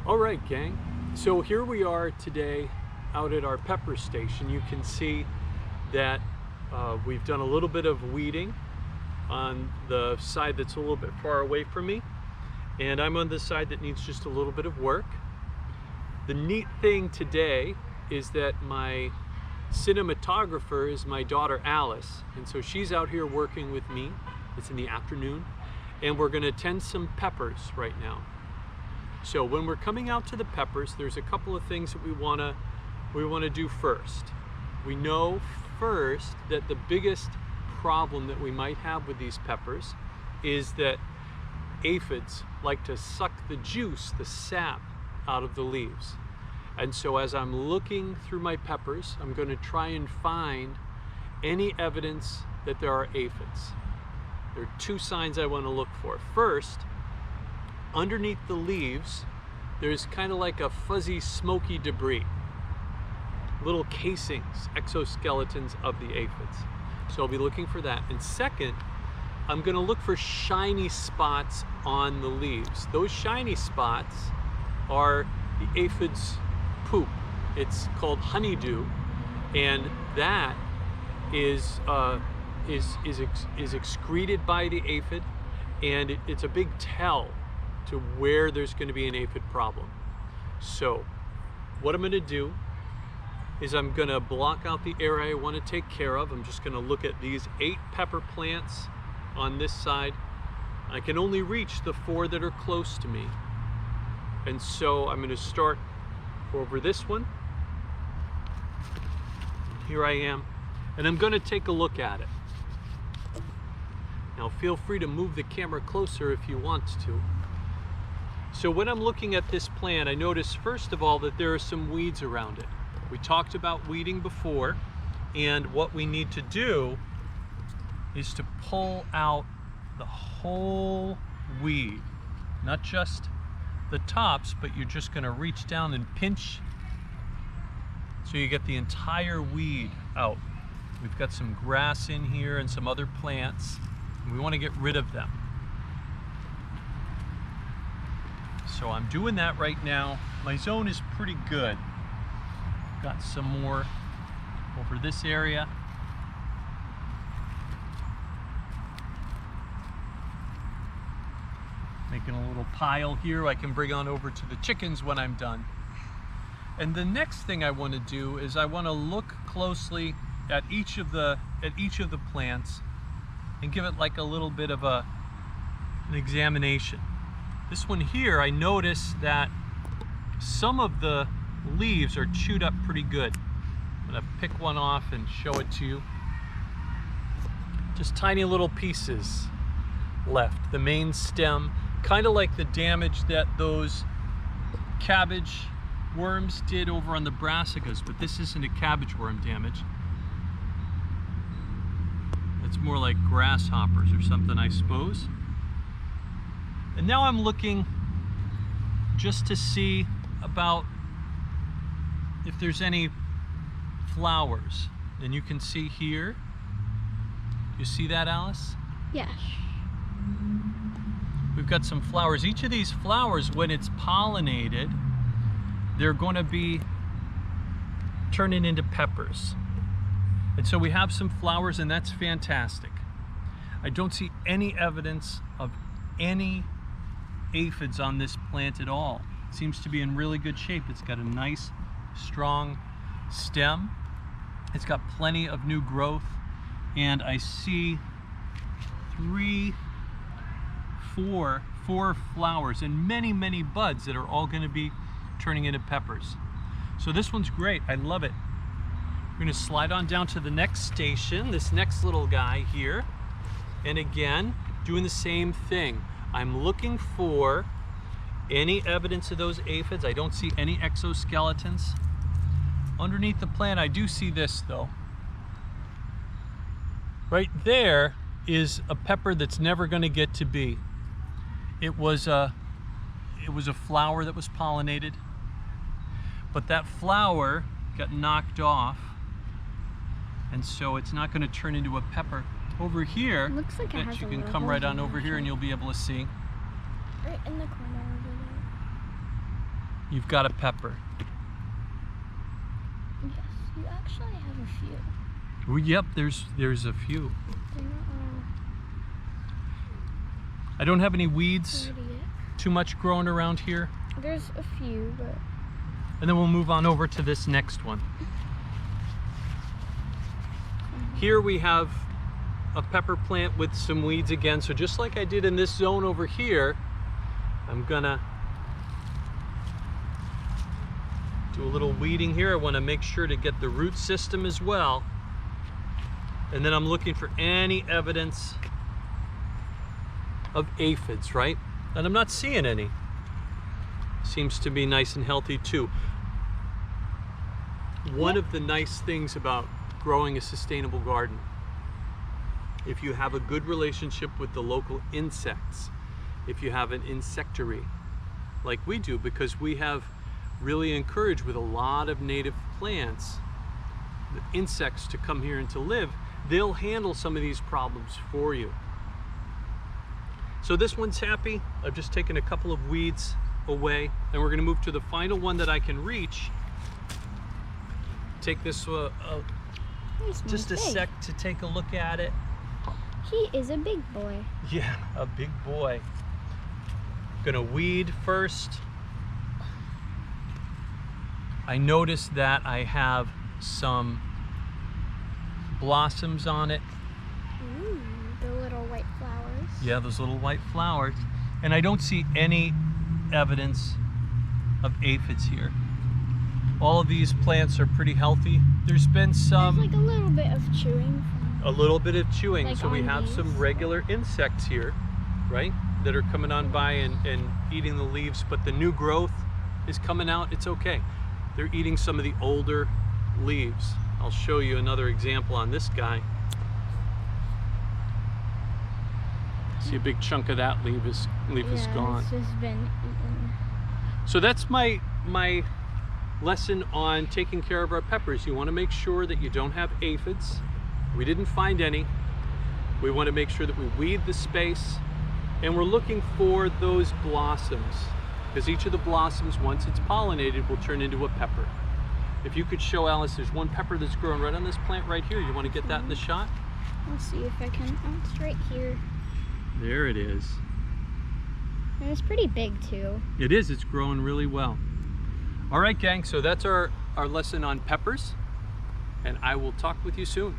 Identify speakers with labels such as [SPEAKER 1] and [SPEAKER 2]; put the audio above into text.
[SPEAKER 1] All right, gang. So here we are today out at our pepper station. You can see that we've done a little bit of weeding on the side that's a little bit far away from me. And I'm on the side that needs just a little bit of work. The neat thing today is that my cinematographer is my daughter Alice. And so she's out here working with me. It's in the afternoon. And we're gonna tend some peppers right now. So when we're coming out to the peppers, there's a couple of things that we wanna do first. We know first that the biggest problem that we might have with these peppers is that aphids like to suck the juice, the sap, out of the leaves. And so as I'm looking through my peppers, I'm gonna try and find any evidence that there are aphids. There are two signs I wanna look for. First, underneath the leaves, there's kind of like a fuzzy, smoky debris. Little casings, exoskeletons of the aphids. So I'll be looking for that. And second, I'm gonna look for shiny spots on the leaves. Those shiny spots are the aphids' poop. It's called honeydew, and that is excreted by the aphid, and it's a big tell to where there's going to be an aphid problem. So what I'm going to do is I'm going to block out the area I want to take care of. I'm just going to look at these 8 pepper plants on this side. I can only reach the 4 that are close to me. And so I'm going to start over this one. Here I am. And I'm going to take a look at it. Now feel free to move the camera closer if you want to. So when I'm looking at this plant, I notice first of all that there are some weeds around it. We talked about weeding before, and what we need to do is to pull out the whole weed, not just the tops, but you're just going to reach down and pinch so you get the entire weed out. We've got some grass in here and some other plants, and we want to get rid of them. So I'm doing that right now. My zone is pretty good. Got some more over this area. Making a little pile here I can bring on over to the chickens when I'm done. And the next thing I want to do is I want to look closely at each of the plants and give it like a little bit of an examination. This one here, I notice that some of the leaves are chewed up pretty good. I'm gonna pick one off and show it to you. Just tiny little pieces left. The main stem, kind of like the damage that those cabbage worms did over on the brassicas, but this isn't a cabbage worm damage. It's more like grasshoppers or something, I suppose. And now I'm looking just to see about if there's any flowers. And you can see here, you see that, Alice?
[SPEAKER 2] Yes.
[SPEAKER 1] We've got some flowers. Each of these flowers, when it's pollinated, they're going to be turning into peppers. And so we have some flowers, and that's fantastic. I don't see any evidence of any aphids on this plant at all. It seems to be in really good shape. It's got a nice, strong stem. It's got plenty of new growth, and I see four flowers and many buds that are all going to be turning into peppers. So this one's great. I love it. We're going to slide on down to the next station, this next little guy here, and again doing the same thing. I'm looking for any evidence of those aphids. I don't see any exoskeletons. Underneath the plant, I do see this though. Right there is a pepper that's never going to get to be. It was a flower that was pollinated, but that flower got knocked off, and so it's not going to turn into a pepper. Over here,
[SPEAKER 2] looks like it has
[SPEAKER 1] you can come right on over here and you'll be able to see.
[SPEAKER 2] Right in the corner over there.
[SPEAKER 1] you've got a pepper.
[SPEAKER 2] Yes, you actually have a few.
[SPEAKER 1] Well, yep, there's a few.
[SPEAKER 2] They're not
[SPEAKER 1] I don't have any weeds
[SPEAKER 2] ready yet.
[SPEAKER 1] too much growing around here.
[SPEAKER 2] There's a few, but...
[SPEAKER 1] And then we'll move on over to this next one. Here we have a pepper plant with some weeds again. So just like I did in this zone over here, I'm gonna do a little weeding here. I wanna make sure to get the root system as well. And then I'm looking for any evidence of aphids, right? And I'm not seeing any. Seems to be nice and healthy too. One of the nice things about growing a sustainable garden, if you have a good relationship with the local insects, if you have an insectary like we do, because we have really encouraged with a lot of native plants the insects to come here and to live, they'll handle some of these problems for you. So this one's happy. I've just taken a couple of weeds away, and we're going to move to the final one that I can reach. Take this just a sec to take a look at it.
[SPEAKER 2] He is a big boy.
[SPEAKER 1] Yeah, a big boy. Gonna weed first. I noticed that I have some blossoms on it.
[SPEAKER 2] Ooh, the little white flowers.
[SPEAKER 1] Yeah, those little white flowers. And I don't see any evidence of aphids here. All of these plants are pretty healthy. There's been some...
[SPEAKER 2] There's like a little bit of chewing.
[SPEAKER 1] A little bit of chewing.
[SPEAKER 2] Like
[SPEAKER 1] so we have
[SPEAKER 2] these.
[SPEAKER 1] some regular insects here, right? That are coming on by and eating the leaves, but the new growth is coming out. It's okay. They're eating some of the older leaves. I'll show you another example on this guy. See, a big chunk of that leaf is gone.
[SPEAKER 2] It's just been eaten.
[SPEAKER 1] So that's my lesson on taking care of our peppers. You want to make sure that you don't have aphids. We didn't find any. We want to make sure that we weed the space, and we're looking for those blossoms, because each of the blossoms, once it's pollinated, will turn into a pepper. If you could show Alice, there's one pepper that's growing right on this plant right here. You want to get that in the shot?
[SPEAKER 2] I'll see if I can. Oh, it's right here.
[SPEAKER 1] There it is.
[SPEAKER 2] And it's pretty big too.
[SPEAKER 1] It is. It's growing really well. All right, gang. So that's our lesson on peppers, and I will talk with you soon.